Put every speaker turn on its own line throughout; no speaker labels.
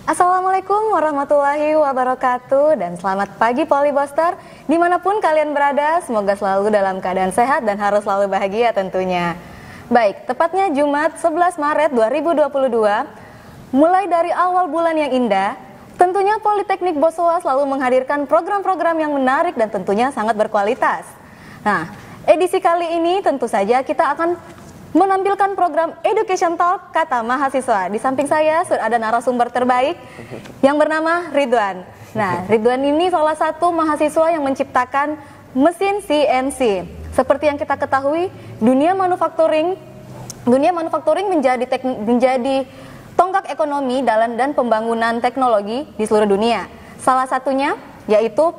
Assalamualaikum warahmatullahi wabarakatuh dan selamat pagi Polybuster. Dimanapun kalian berada, semoga selalu dalam keadaan sehat dan harus selalu bahagia tentunya. Baik, tepatnya Jumat 11 Maret 2022, mulai dari awal bulan yang indah, tentunya Politeknik Bosowa selalu menghadirkan program-program yang menarik dan tentunya sangat berkualitas. Nah, edisi kali ini tentu saja kita akan menampilkan program Education Talk Kata Mahasiswa. Di samping saya sudah ada narasumber terbaik yang bernama Ridwan. Nah, Ridwan ini salah satu mahasiswa yang menciptakan mesin CNC. Seperti yang kita ketahui, dunia manufacturing menjadi tonggak ekonomi dan pembangunan teknologi di seluruh dunia. Salah satunya yaitu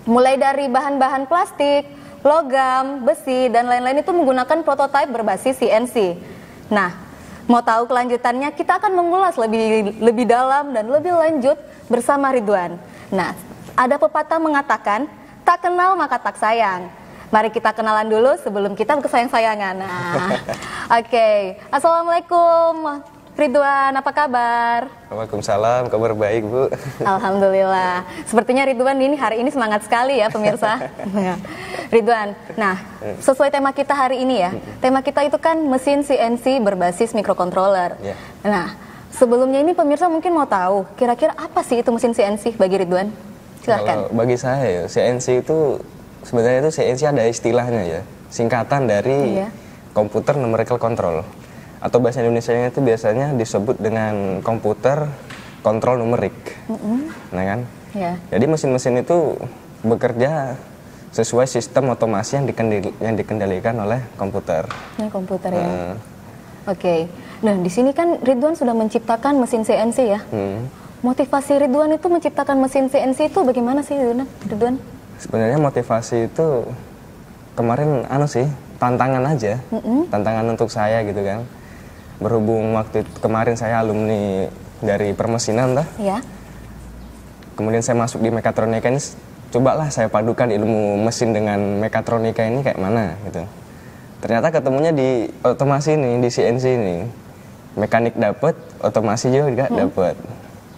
mulai dari bahan-bahan plastik, logam, besi, dan lain-lain itu menggunakan prototipe berbasis CNC. Nah, mau tahu kelanjutannya, kita akan mengulas lebih dalam dan lebih lanjut bersama Ridwan. Nah, ada pepatah mengatakan, tak kenal maka tak sayang. Mari kita kenalan dulu sebelum kita bersayang-sayangan. Nah, oke. Assalamualaikum Ridwan, apa kabar?
Waalaikumsalam, kabar baik Bu.
Alhamdulillah. Sepertinya Ridwan hari ini semangat sekali ya pemirsa. Ridwan, nah sesuai tema kita hari ini ya. Tema kita itu kan mesin CNC berbasis microcontroller.
Yeah.
Nah, sebelumnya ini pemirsa mungkin mau tahu kira-kira apa sih itu mesin CNC bagi Ridwan? Silahkan.
Kalau bagi saya ya, CNC itu sebenarnya itu CNC ada istilahnya ya. Singkatan dari komputer numerical control. Atau bahasa Indonesianya itu biasanya disebut dengan komputer kontrol numerik, nah kan? Yeah. Jadi mesin-mesin itu bekerja sesuai sistem otomasi yang dikendalikan oleh komputer.
Komputer ya. Oke. Nah di sini kan Ridwan sudah menciptakan mesin CNC ya. Motivasi Ridwan itu menciptakan mesin CNC itu bagaimana sih Ridwan? Sebenarnya
motivasi itu kemarin tantangan aja, tantangan untuk saya gitu kan. Berhubung waktu kemarin saya alumni dari permesinan ya. Kemudian saya masuk di mekatronika ini, cobalah saya padukan ilmu mesin dengan mekatronika ini kayak mana gitu. Ternyata ketemunya di otomasi ini, di CNC ini. Mekanik dapat, otomasi juga dapat.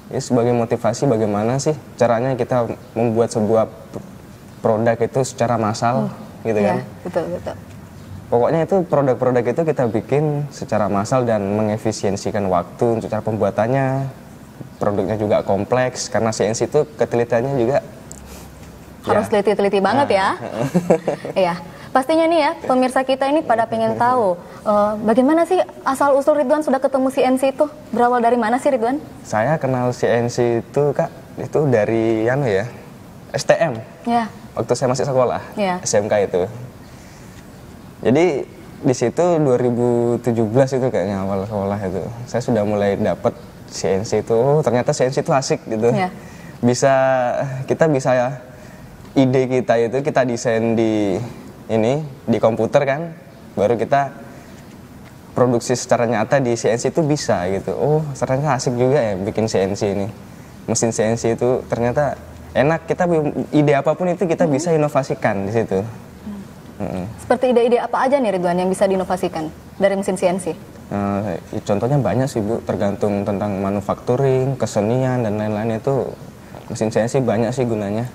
Ini sebagai motivasi bagaimana sih caranya kita membuat sebuah produk itu secara massal gitu kan.
Betul.
Pokoknya itu produk-produk itu kita bikin secara massal dan mengefisiensikan waktu untuk cara pembuatannya. Produknya juga kompleks karena CNC itu ketelitiannya juga
harus teliti-teliti banget ya. Iya. Pastinya nih ya, pemirsa kita ini pada pengen tahu bagaimana sih asal-usul Ridwan sudah ketemu CNC itu? Berawal dari mana sih Ridwan?
Saya kenal CNC itu itu dari STM. Ya. Waktu saya masih sekolah, SMK itu. Jadi di situ 2017 itu kayaknya awal sekolah itu, saya sudah mulai dapat CNC itu. Ternyata CNC itu asik gitu. Kita bisa ide kita itu kita desain di komputer kan, baru kita produksi secara nyata di CNC itu bisa gitu. Oh ternyata asik juga ya bikin CNC ini. Mesin CNC itu ternyata enak, kita ide apapun itu kita bisa inovasikan di situ.
Seperti ide-ide apa aja nih Ridwan yang bisa diinovasikan dari mesin CNC?
Contohnya banyak sih Bu, tergantung tentang manufacturing, kesenian dan lain-lain itu mesin CNC banyak sih gunanya.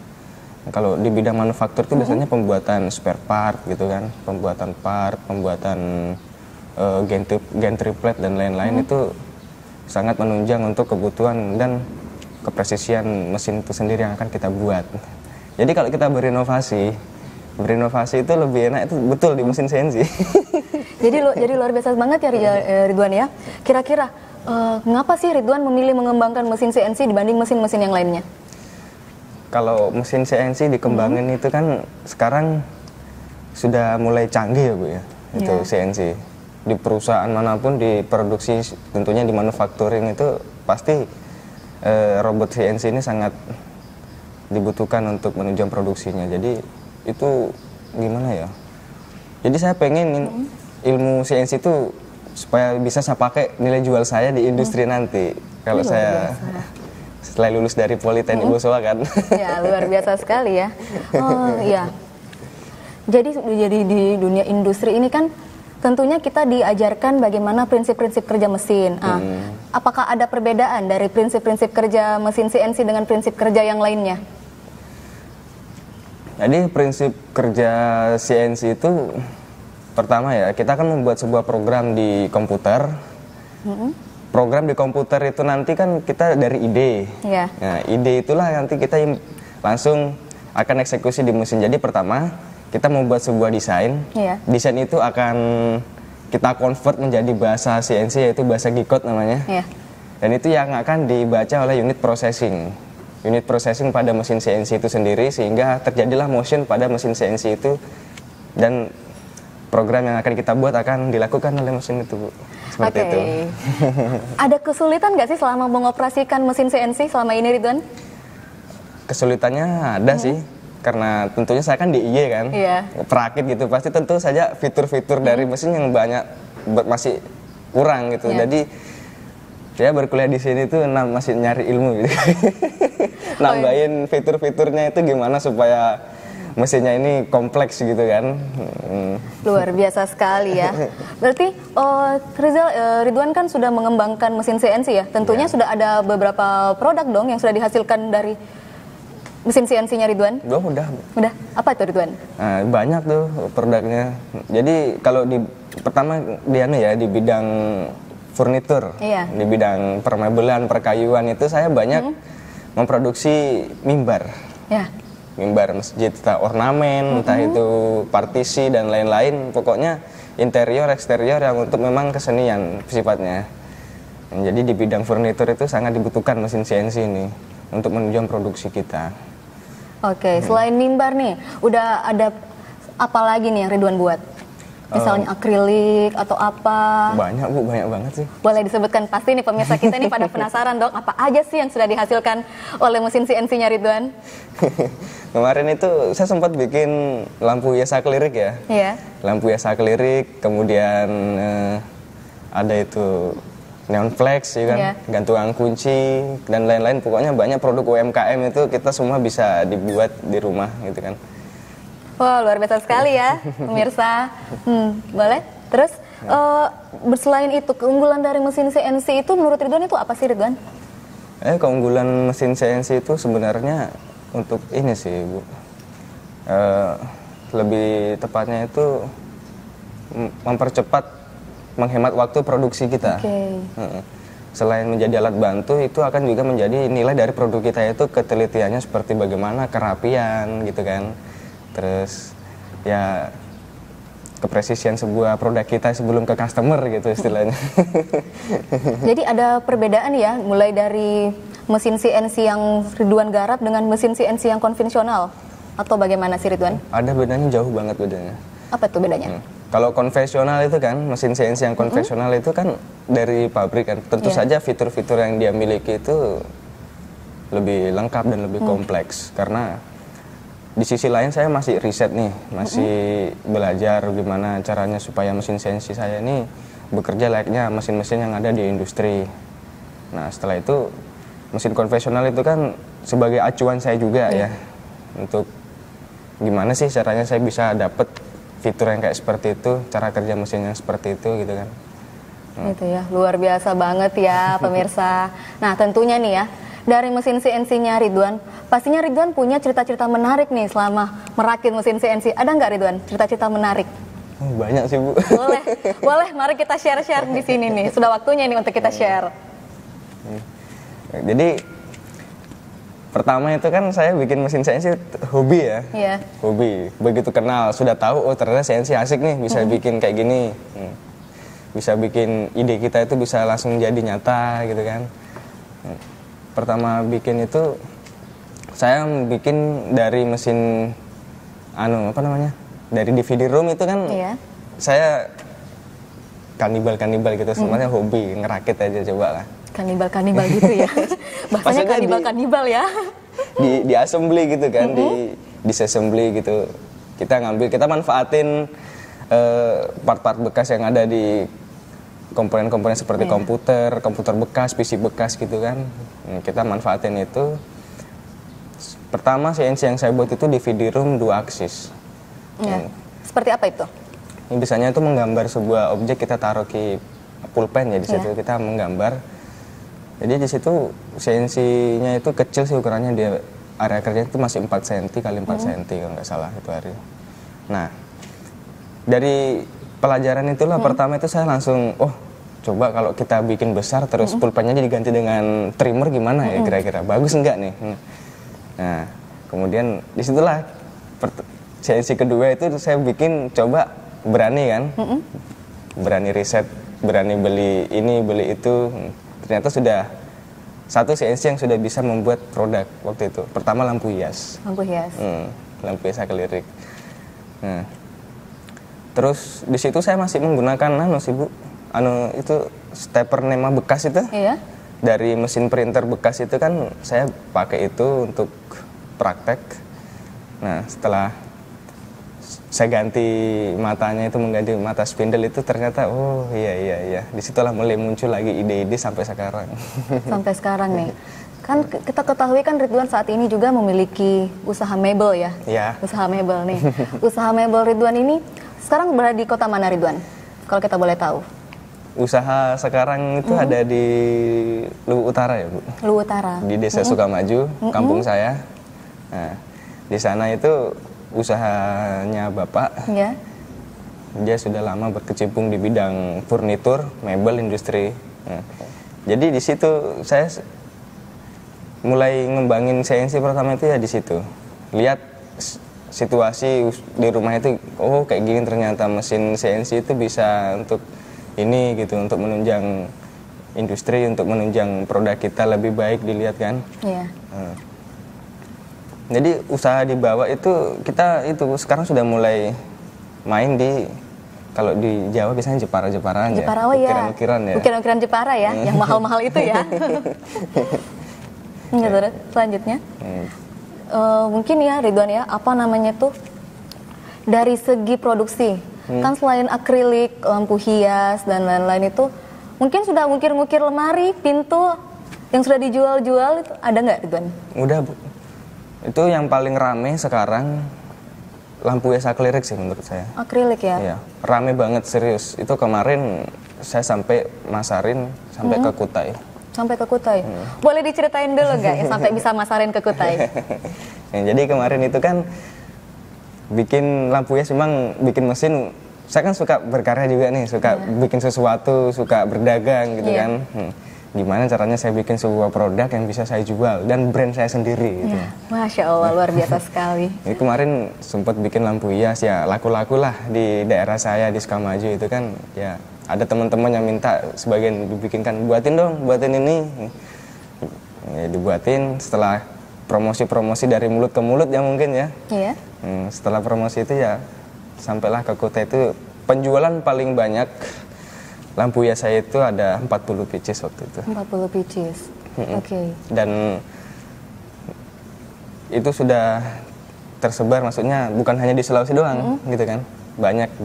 Kalau di bidang manufaktur itu biasanya pembuatan spare part gitu kan, pembuatan part, pembuatan gantry plate dan lain-lain itu sangat menunjang untuk kebutuhan dan kepresisian mesin itu sendiri yang akan kita buat. Jadi kalau kita berinovasi itu lebih enak itu betul di mesin CNC.
jadi luar biasa banget ya Ridwan ya. Kira-kira mengapa sih Ridwan memilih mengembangkan mesin CNC dibanding mesin-mesin yang lainnya?
Kalau mesin CNC dikembangin itu kan sekarang sudah mulai canggih ya Bu ya. Itu CNC. Di perusahaan manapun diproduksi, tentunya di manufacturing itu pasti robot CNC ini sangat dibutuhkan untuk menunjang produksinya. Jadi itu gimana ya? Jadi saya pengen ilmu CNC itu supaya bisa saya pakai nilai jual saya di industri nanti. Kalau saya setelah lulus dari Politeknik Bosowa kan.
Ya luar biasa sekali ya. Oh iya. Jadi di dunia industri ini kan tentunya kita diajarkan bagaimana prinsip-prinsip kerja mesin. Apakah ada perbedaan dari prinsip-prinsip kerja mesin CNC dengan prinsip kerja yang lainnya?
Jadi prinsip kerja CNC itu pertama ya, kita kan membuat sebuah program di komputer. Program di komputer itu nanti kan kita dari ide. Nah, ide itulah nanti kita langsung akan eksekusi di mesin. Jadi pertama kita membuat sebuah desain. Desain itu akan kita convert menjadi bahasa CNC, yaitu bahasa G-code namanya. Dan itu yang akan dibaca oleh unit processing. Unit processing pada mesin CNC itu sendiri, sehingga terjadilah motion pada mesin CNC itu, dan program yang akan kita buat akan dilakukan oleh mesin itu, Bu. Seperti itu.
Ada kesulitan nggak sih selama mengoperasikan mesin CNC selama ini, Ridwan?
Kesulitannya ada sih, karena tentunya saya kan di IY kan, perakit gitu, pasti tentu saja fitur-fitur dari mesin yang banyak masih kurang gitu. Jadi saya berkuliah di sini tuh masih nyari ilmu gitu. Nambahin fitur-fiturnya itu gimana supaya mesinnya ini kompleks gitu kan.
Luar biasa sekali ya. Berarti Ridwan kan sudah mengembangkan mesin CNC ya. Tentunya sudah ada beberapa produk dong yang sudah dihasilkan dari mesin CNC-nya Ridwan?
Udah.
Apa itu Ridwan?
Nah, banyak tuh produknya. Jadi kalau pertama di bidang furnitur, di bidang permebelan, perkayuan itu saya banyak memproduksi mimbar. Mimbar masjid, entah ornamen, entah itu partisi dan lain-lain. Pokoknya interior, eksterior yang untuk memang kesenian sifatnya. Jadi di bidang furnitur itu sangat dibutuhkan mesin CNC ini untuk menunjang produksi kita.
Selain mimbar nih, udah ada apa lagi nih yang Ridwan buat? Misalnya akrilik atau apa?
Banyak Bu, banyak banget sih.
Boleh disebutkan, pasti nih pemirsa kita nih pada penasaran dong, apa aja sih yang sudah dihasilkan oleh mesin CNC-nya Ridwan?
Kemarin itu saya sempat bikin lampu hias akrilik ya. Lampu hias akrilik, kemudian ada itu neon flex ya kan, gantungan kunci dan lain-lain. Pokoknya banyak produk UMKM itu kita semua bisa dibuat di rumah gitu kan.
Wah, luar biasa sekali ya pemirsa. Boleh? Terus selain itu, keunggulan dari mesin CNC itu menurut Ridwan itu apa sih, Ridwan?
Keunggulan mesin CNC itu sebenarnya untuk ini sih, Bu. Lebih tepatnya itu mempercepat, menghemat waktu produksi kita. Selain menjadi alat bantu, itu akan juga menjadi nilai dari produk kita, itu ketelitiannya seperti bagaimana, kerapian gitu kan. Terus ya kepresisian sebuah produk kita sebelum ke customer gitu istilahnya.
Jadi ada perbedaan ya, mulai dari mesin CNC yang Ridwan garap dengan mesin CNC yang konvensional, atau bagaimana sih Ridwan?
Ada bedanya, jauh banget bedanya.
Apa tuh bedanya?
Kalau konvensional itu kan, mesin CNC yang konvensional itu kan dari pabrik kan, tentu saja fitur-fitur yang dia miliki itu lebih lengkap dan lebih kompleks. Karena di sisi lain saya masih riset nih, masih belajar gimana caranya supaya mesin CNC saya ini bekerja layaknya mesin-mesin yang ada di industri. Nah setelah itu, mesin konvensional itu kan sebagai acuan saya juga ya, untuk gimana sih caranya saya bisa dapet fitur yang kayak seperti itu, cara kerja mesinnya seperti itu gitu kan.
Itu ya, luar biasa banget ya pemirsa. Nah tentunya nih ya, dari mesin CNC-nya Ridwan, pastinya Ridwan punya cerita-cerita menarik nih selama merakit mesin CNC. Ada nggak Ridwan cerita-cerita menarik?
Banyak sih Bu.
Boleh, mari kita share-share di sini nih. Sudah waktunya nih untuk kita share.
Jadi pertama itu kan saya bikin mesin CNC hobi ya. Hobi. Begitu kenal, sudah tahu oh ternyata CNC asik nih, bisa bikin kayak gini. Bisa bikin ide kita itu bisa langsung jadi nyata gitu kan. Pertama bikin itu saya bikin dari mesin dari DVD room itu kan. Saya kanibal gitu, semuanya hobi ngerakit aja, coba lah
kanibal gitu ya. Bahasanya kanibal ya.
Di assembly gitu kan, di disassembly gitu, kita manfaatin part-part bekas yang ada di komponen-komponen seperti komputer bekas, PC bekas gitu kan. Kita manfaatin itu. Pertama CNC yang saya buat itu DVD room 2 aksis.
Ya. Seperti apa itu?
Biasanya itu menggambar sebuah objek, kita taruh ke pulpen ya, di situ kita menggambar. Jadi di situ CNC-nya itu kecil sih ukurannya, dia area kerja itu masih 4 cm kali 4 cm kalau nggak salah itu hari. Nah, dari pelajaran itulah pertama itu saya langsung, oh coba kalau kita bikin besar terus pulpennya diganti dengan trimmer gimana ya kira-kira, bagus enggak nih? Nah, kemudian disitulah CNC kedua itu saya bikin, coba berani kan, berani riset, berani beli ini beli itu. Ternyata sudah satu CNC yang sudah bisa membuat produk waktu itu. Pertama lampu hias.
Lampu hias.
Lampu hias akrilik. Nah, terus di situ saya masih menggunakan sih Bu, itu stepper Nema bekas itu.
Iya.
Dari mesin printer bekas itu kan saya pakai itu untuk praktek. Nah, setelah saya ganti matanya itu, mengganti mata spindle itu, ternyata oh iya disitulah mulai muncul lagi ide-ide sampai sekarang.
Sampai sekarang nih, kan kita ketahui kan Ridwan saat ini juga memiliki usaha mebel ya.
Iya.
Usaha mebel nih. Usaha mebel Ridwan ini sekarang berada di kota mana Ridwan? Kalau kita boleh tahu.
Usaha sekarang itu ada di Luwu Utara ya Bu.
Luwu Utara.
Di Desa Sukamaju, kampung saya. Nah, di sana itu usahanya Bapak.
Ya.
Dia sudah lama berkecimpung di bidang furnitur, mebel, industri. Nah, jadi di situ saya mulai ngembangin CNC pertama itu ya di situ. Lihat situasi di rumah itu, oh kayak gini ternyata mesin CNC itu bisa untuk ini gitu, untuk menunjang industri, untuk menunjang produk kita lebih baik dilihat kan. Iya. Nah, jadi usaha di bawah itu kita itu sekarang sudah mulai main di, kalau di Jawa biasanya Jepara-Jeparaan ya.
Jepara, oh ya.
Ukiran-ukiran ya.
Ukiran-ukiran Jepara ya, yang mahal-mahal itu ya. Terus selanjutnya, mungkin ya Ridwan ya, apa namanya tuh, dari segi produksi, kan selain akrilik, lampu hias dan lain-lain itu, mungkin sudah ngukir-ngukir lemari, pintu yang sudah dijual-jual itu ada nggak Ridwan?
Udah Bu. Itu yang paling rame sekarang lampu hias akrilik sih menurut saya.
Akrilik ya?
Iya, rame banget serius. Itu kemarin saya sampai masarin sampai ke Kutai.
Sampai ke Kutai? Boleh diceritain dulu nggak ya sampai bisa masarin ke Kutai?
Ya, jadi kemarin itu kan bikin lampu hias, memang bikin mesin. Saya kan suka berkarya juga nih, suka bikin sesuatu, suka berdagang gitu kan. Gimana caranya saya bikin sebuah produk yang bisa saya jual dan brand saya sendiri gitu.
Masya Allah, luar biasa sekali.
Ini kemarin sempat bikin lampu hias ya, laku-laku lah di daerah saya di Sukamaju itu kan ya, ada teman-teman yang minta sebagian dibikinkan, buatin dong, buatin ini. Ya, dibuatin, setelah promosi-promosi dari mulut ke mulut ya mungkin ya. Iya. Setelah promosi itu ya sampailah ke kota itu, penjualan paling banyak lampu hias saya itu ada 40 pieces waktu itu. 40 pieces. Oke. Dan itu sudah tersebar, maksudnya bukan hanya di Sulawesi doang gitu kan. Banyak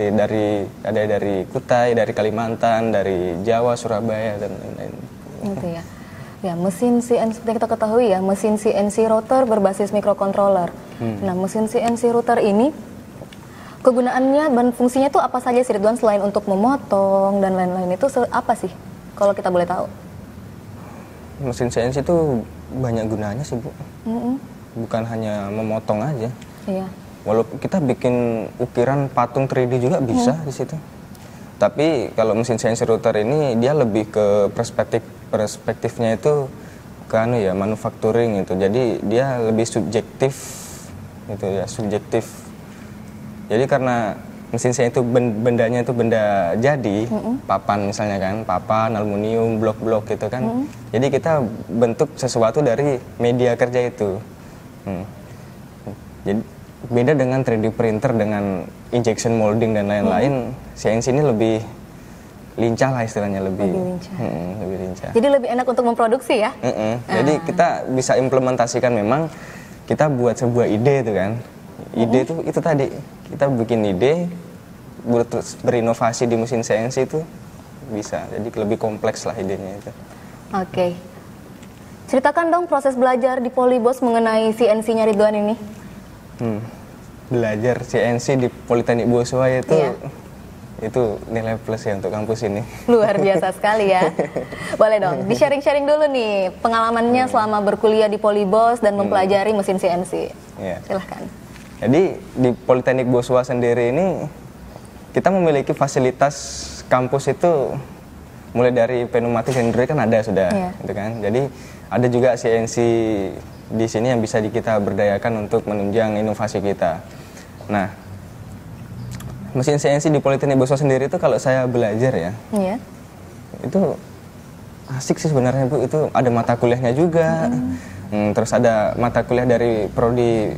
ada dari Kutai, dari Kalimantan, dari Jawa, Surabaya dan lain-lain. Gitu ya.
Ya, mesin CNC seperti kita ketahui ya, mesin CNC router berbasis microcontroller. Nah, mesin CNC router ini kegunaannya dan fungsinya itu apa saja sih Ridwan, selain untuk memotong dan lain-lain itu apa sih kalau kita boleh tahu?
Mesin CNC itu banyak gunanya sih Bu. Bukan hanya memotong aja. Iya. Walaupun kita bikin ukiran patung 3D juga bisa di situ. Tapi kalau mesin CNC router ini dia lebih ke perspektifnya itu ke manufacturing gitu. Jadi dia lebih subjektif gitu ya, subjektif. Jadi karena mesin saya itu bendanya itu benda jadi, papan misalnya kan, papan, aluminium, blok-blok gitu kan. Jadi kita bentuk sesuatu dari media kerja itu. Jadi beda dengan 3D printer dengan injection molding dan lain-lain, CNC ini lebih lincah lah istilahnya, lebih lincah.
Jadi lebih enak untuk memproduksi ya?
Jadi kita bisa implementasikan, memang kita buat sebuah ide itu kan. Ide itu tadi, kita bikin ide, berinovasi di mesin CNC itu bisa. Jadi lebih kompleks lah idenya itu.
Oke. Ceritakan dong proses belajar di Polybos mengenai CNC-nya Ridwan ini.
belajar CNC di Politeknik Boswa itu nilai plus ya untuk kampus ini.
Luar biasa sekali ya. Boleh dong, di-sharing-sharing dulu nih pengalamannya selama berkuliah di Polibos dan mempelajari mesin CNC. Silahkan.
Jadi di Politeknik Boswa sendiri ini kita memiliki fasilitas kampus itu mulai dari pneumatik dan hidrolik kan ada sudah, gitu kan. Jadi ada juga CNC di sini yang bisa kita berdayakan untuk menunjang inovasi kita. Nah, mesin CNC di Politeknik Boswa sendiri itu kalau saya belajar ya, itu asik sih sebenarnya Bu. Itu ada mata kuliahnya juga, terus ada mata kuliah dari prodi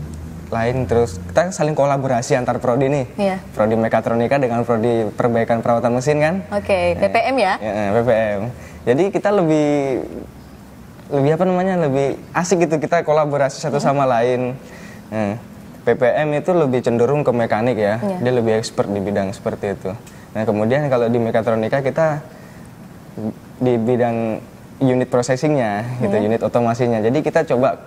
lain, terus kita saling kolaborasi antar prodi nih, prodi mekatronika dengan prodi perbaikan perawatan mesin kan.
PPM ya?
PPM. Jadi kita lebih apa namanya, lebih asik gitu kita kolaborasi satu sama lain. PPM itu lebih cenderung ke mekanik ya, dia lebih expert di bidang seperti itu. Nah kemudian kalau di mekatronika kita di bidang unit processingnya, gitu, unit otomasinya. Jadi kita coba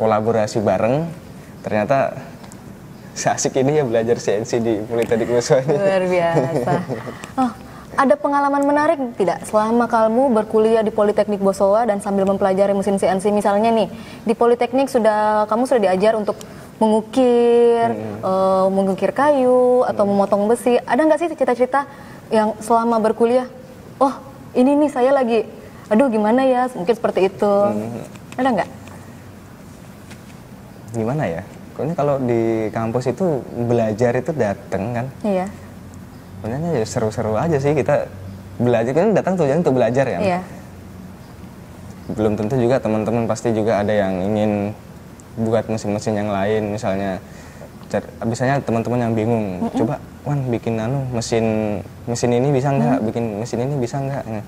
kolaborasi bareng. Ternyata seasik ini ya belajar CNC di Politeknik Boswa.
Luar biasa. Ada pengalaman menarik tidak selama kamu berkuliah di Politeknik Boswa dan sambil mempelajari mesin CNC? Misalnya nih di Politeknik kamu sudah diajar untuk mengukir kayu atau memotong besi. Ada nggak sih cerita-cerita yang selama berkuliah, oh ini nih saya lagi, aduh gimana ya, mungkin seperti itu. Ada nggak?
Gimana ya? Pokoknya kalau di kampus itu belajar itu datang kan? Iya. Sebenarnya ya seru-seru aja sih kita belajar, kan datang tujuannya untuk belajar ya. Iya. Belum tentu juga teman-teman pasti juga ada yang ingin buat mesin-mesin yang lain, misalnya teman-teman yang bingung, coba Wan bikin mesin ini bisa nggak, bikin mesin ini bisa nggak. Nah,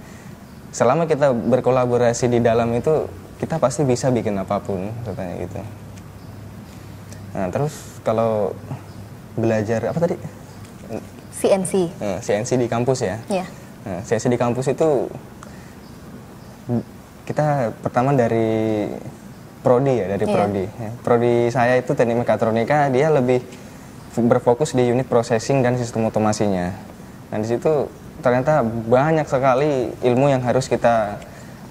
selama kita berkolaborasi di dalam itu kita pasti bisa bikin apapun katanya gitu. Nah terus kalau belajar apa tadi?
CNC.
CNC di kampus ya. Nah, CNC di kampus itu kita pertama dari prodi ya, prodi. Prodi saya itu teknik mekatronika, dia lebih berfokus di unit processing dan sistem otomasinya. Nah di situ ternyata banyak sekali ilmu yang harus kita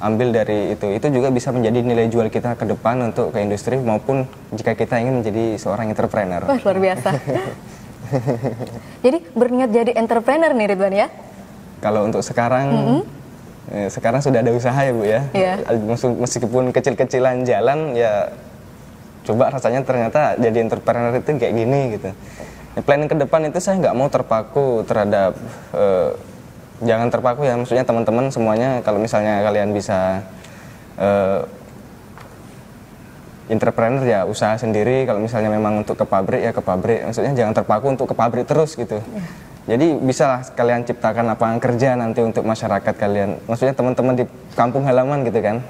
ambil dari itu. Itu juga bisa menjadi nilai jual kita ke depan untuk ke industri maupun jika kita ingin menjadi seorang entrepreneur.
Wah, luar biasa. Jadi berniat jadi entrepreneur nih Ridwan ya?
Kalau untuk sekarang, sekarang sudah ada usaha ya Bu ya. Meskipun kecil-kecilan jalan ya, coba rasanya ternyata jadi entrepreneur itu kayak gini gitu. Planning ke depan itu saya nggak mau terpaku terhadap jangan terpaku ya, maksudnya teman-teman semuanya kalau misalnya kalian bisa entrepreneur ya usaha sendiri, kalau misalnya memang untuk ke pabrik ya ke pabrik, maksudnya jangan terpaku untuk ke pabrik terus gitu. Jadi bisalah kalian ciptakan lapangan kerja nanti untuk masyarakat kalian, maksudnya teman-teman di kampung halaman gitu kan.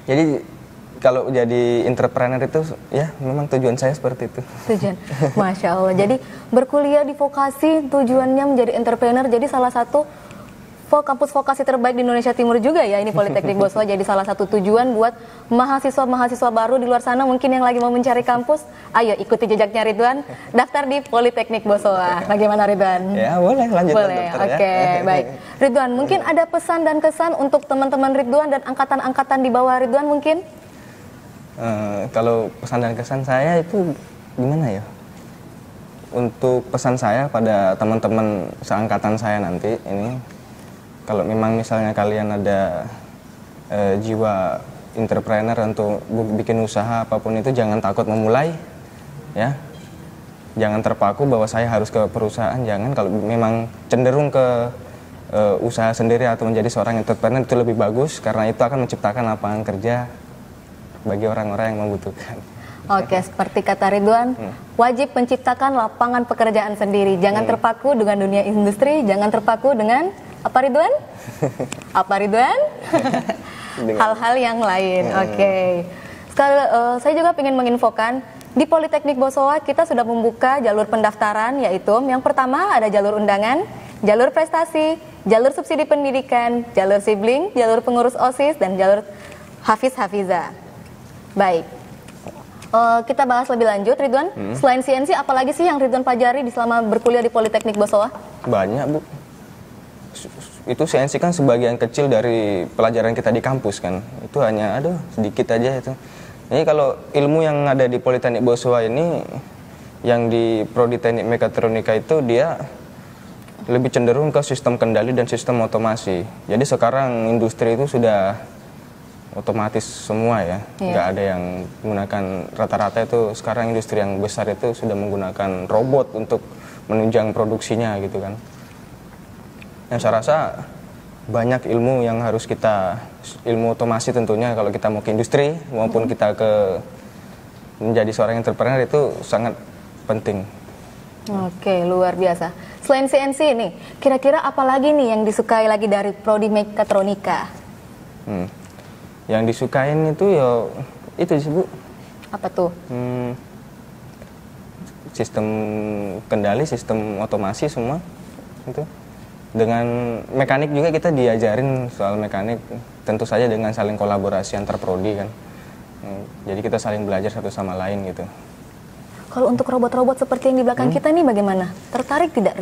Jadi kalau jadi entrepreneur itu ya memang tujuan saya seperti itu.
Tujuan, Masya Allah. Jadi berkuliah di vokasi tujuannya menjadi entrepreneur, jadi salah satu kampus vokasi terbaik di Indonesia Timur juga ya ini Politeknik Boswa. Jadi salah satu tujuan buat mahasiswa-mahasiswa baru di luar sana mungkin yang lagi mau mencari kampus, ayo ikuti jejaknya Ridwan, daftar di Politeknik Boswa. Bagaimana Ridwan?
Ya boleh, lanjut.
Boleh, oke, baik. Ridwan, mungkin ada pesan dan kesan untuk teman-teman Ridwan dan angkatan-angkatan di bawah Ridwan mungkin?
Kalau pesan dan kesan saya itu gimana ya? Untuk pesan saya pada teman-teman seangkatan saya nanti ini, kalau memang misalnya kalian ada jiwa entrepreneur untuk bikin usaha apapun itu, jangan takut memulai ya. Jangan terpaku bahwa saya harus ke perusahaan, jangan. Kalau memang cenderung ke usaha sendiri atau menjadi seorang entrepreneur itu lebih bagus, karena itu akan menciptakan lapangan kerja bagi orang-orang yang membutuhkan.
Oke, seperti kata Ridwan, wajib menciptakan lapangan pekerjaan sendiri. Jangan terpaku dengan dunia industri, jangan terpaku dengan apa Ridwan? Apa Ridwan? Hal-hal yang lain. Oke. Sekali, saya juga ingin menginfokan di Politeknik Boswa kita sudah membuka jalur pendaftaran, yaitu yang pertama ada jalur undangan, jalur prestasi, jalur subsidi pendidikan, jalur sibling, jalur pengurus OSIS, dan jalur hafiz-hafizah. Baik. kita bahas lebih lanjut, Ridwan. Selain CNC, apalagi sih yang Ridwan pelajari selama berkuliah di Politeknik Bosowa?
Banyak, Bu. Itu CNC kan sebagian kecil dari pelajaran kita di kampus kan. Itu hanya, sedikit aja itu. Ini kalau ilmu yang ada di Politeknik Bosowa ini, yang di Prodi Teknik Mekatronika itu dia lebih cenderung ke sistem kendali dan sistem otomasi. Jadi sekarang industri itu sudah otomatis semua ya, nggak ada yang menggunakan, rata-rata itu sekarang industri yang besar itu sudah menggunakan robot untuk menunjang produksinya gitu kan. Yang saya rasa banyak ilmu yang harus kita, ilmu otomasi tentunya kalau kita mau ke industri maupun kita ke menjadi seorang entrepreneur itu sangat penting.
Oke, luar biasa. Selain CNC ini, kira-kira apa lagi nih yang disukai lagi dari Prodi Mekatronika?
Yang disukain itu ya itu sih, Bu.
Apa tuh?
Sistem kendali, sistem otomasi semua itu. Dengan mekanik juga kita diajarin soal mekanik, tentu saja dengan saling kolaborasi antar prodi kan. Jadi kita saling belajar satu sama lain gitu.
Kalau untuk robot-robot seperti yang di belakang kita nih bagaimana? Tertarik tidak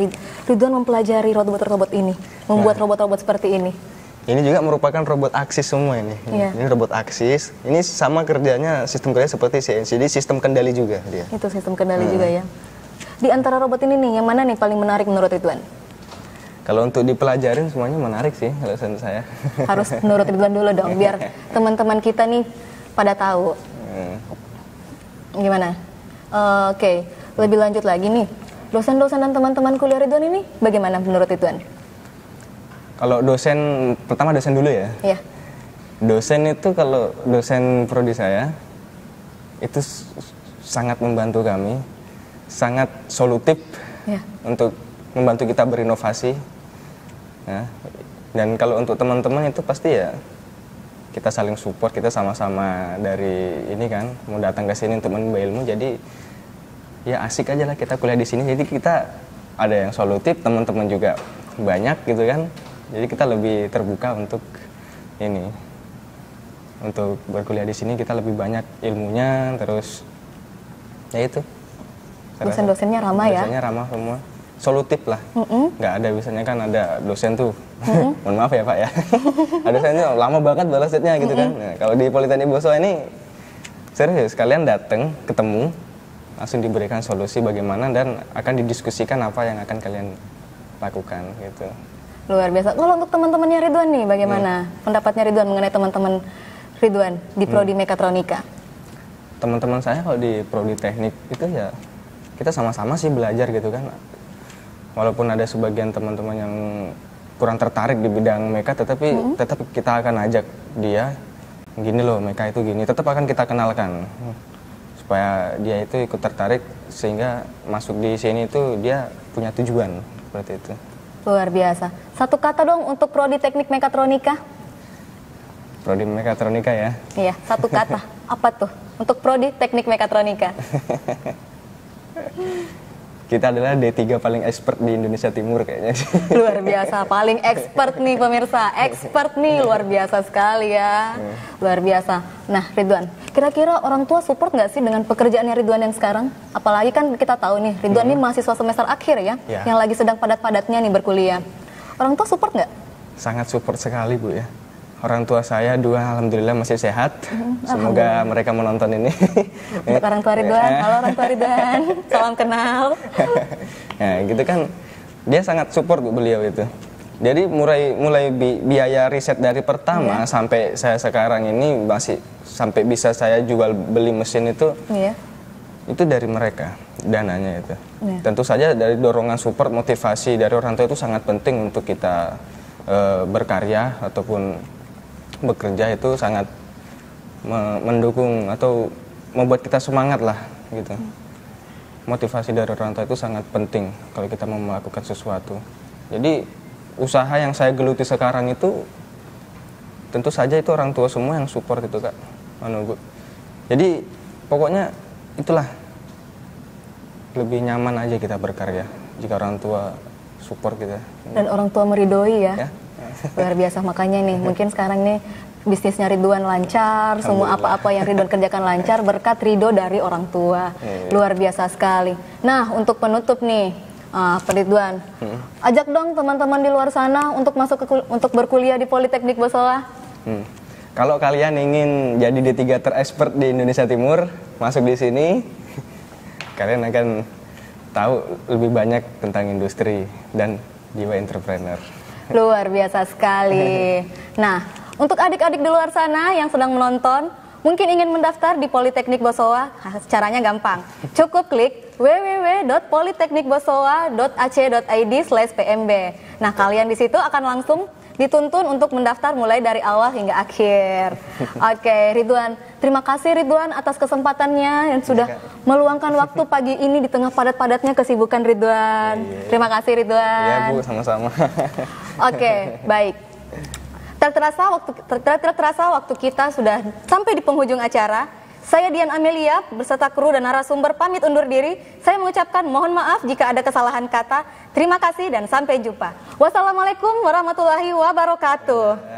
Ridwan mempelajari robot-robot ini, membuat robot-robot seperti ini?
Ini juga merupakan robot aksis semua ini. Ini robot aksis. Ini sama kerjanya, sistem kerja seperti CNC. Jadi sistem kendali juga dia.
Itu sistem kendali juga ya. Di antara robot ini nih, yang mana nih paling menarik menurut Ridwan?
Kalau untuk dipelajarin semuanya menarik sih kalau saya.
Harus menurut Ridwan dulu dong, biar teman-teman kita nih pada tahu. Gimana? Oke, lebih lanjut lagi nih. Dosen-dosen dan teman-teman kuliah Ridwan ini bagaimana menurut Ridwan?
Kalau dosen, pertama dosen dulu ya.
Iya.
Dosen itu kalau dosen prodi saya itu sangat membantu kami, sangat solutif untuk membantu kita berinovasi. Ya. Dan kalau untuk teman-teman itu pasti ya kita saling support, kita sama-sama dari ini kan mau datang ke sini untuk menimba ilmu, jadi ya asik aja lah kita kuliah di sini. Jadi kita ada yang solutif, teman-teman juga banyak gitu kan. Jadi kita lebih terbuka untuk ini, untuk berkuliah di sini kita lebih banyak ilmunya, terus ya itu.
Dosen-dosennya ramah ya?
Dosennya ramah semua, solutif lah. Nggak ada biasanya kan ada dosen tuh, mohon maaf ya Pak ya, ada dosennya lama banget balasnya gitu kan. Nah, kalau di Politeknik Bosowa ini serius, kalian datang ketemu langsung diberikan solusi bagaimana dan akan didiskusikan apa yang akan kalian lakukan gitu.
Luar biasa. Kalau untuk teman-temannya Ridwan nih, bagaimana pendapatnya Ridwan mengenai teman-teman Ridwan di Prodi Mekatronika?
Teman-teman saya kalau di Prodi Teknik itu ya kita sama-sama sih belajar gitu kan. Walaupun ada sebagian teman-teman yang kurang tertarik di bidang meka, tetapi tetap kita akan ajak dia, gini loh meka itu gini, tetap akan kita kenalkan supaya dia itu ikut tertarik sehingga masuk di sini itu dia punya tujuan seperti itu.
Luar biasa. Satu kata dong untuk Prodi Teknik Mekatronika.
Prodi Mekatronika ya?
Iya, satu kata. Apa tuh untuk Prodi Teknik Mekatronika?
Kita adalah D3 paling expert di Indonesia Timur kayaknya.
Luar biasa, paling expert nih pemirsa. Expert nih, luar biasa sekali ya. Luar biasa. Nah Ridwan, kira-kira orang tua support nggak sih dengan pekerjaannya Ridwan yang sekarang? Apalagi kan kita tahu nih, Ridwan ini mahasiswa semester akhir ya, yang lagi sedang padat-padatnya nih berkuliah. Orang tua support nggak?
Sangat support sekali Bu ya. Orang tua saya dua alhamdulillah masih sehat. Semoga mereka menonton ini.
Untuk orang tua Ridwan, halo orang tua Ridwan, salam kenal.
Nah gitu kan, dia sangat support Bu beliau itu. Jadi mulai biaya riset dari pertama sampai saya sekarang ini masih sampai bisa saya jual beli mesin itu, itu dari mereka dananya itu. Tentu saja dari dorongan support motivasi dari orang tua itu sangat penting untuk kita berkarya ataupun bekerja, itu sangat mendukung atau membuat kita semangat lah gitu. Motivasi dari orang tua itu sangat penting kalau kita mau melakukan sesuatu. Jadi usaha yang saya geluti sekarang itu tentu saja itu orang tua semua yang support itu Kak. Jadi pokoknya itulah, lebih nyaman aja kita berkarya jika orang tua support kita.
Dan orang tua meridoi ya. Luar biasa, makanya nih mungkin sekarang nih bisnisnya Ridwan lancar, semua apa-apa yang Ridwan kerjakan lancar berkat ridho dari orang tua. Luar biasa sekali. Nah, untuk penutup nih, Pak Ridwan, ajak dong teman-teman di luar sana untuk untuk berkuliah di Politeknik Bosowa.
Kalau kalian ingin jadi D3 terexpert di Indonesia Timur, masuk di sini, kalian akan tahu lebih banyak tentang industri dan jiwa entrepreneur.
Luar biasa sekali. Nah, untuk adik-adik di luar sana yang sedang menonton, mungkin ingin mendaftar di Politeknik Bosowa, caranya gampang. Cukup klik www.politeknikbosowa.ac.id/pmb. Nah, kalian di situ akan langsung dituntun untuk mendaftar mulai dari awal hingga akhir. Oke, Ridwan, terima kasih Ridwan atas kesempatannya yang sudah meluangkan waktu pagi ini di tengah padat-padatnya kesibukan Ridwan. Terima kasih Ridwan.
Iya Bu, sama-sama.
Oke, baik. Terasa waktu kita sudah sampai di penghujung acara. Saya Dian Amelia beserta kru dan narasumber pamit undur diri. Saya mengucapkan mohon maaf jika ada kesalahan kata. Terima kasih dan sampai jumpa. Wassalamualaikum warahmatullahi wabarakatuh.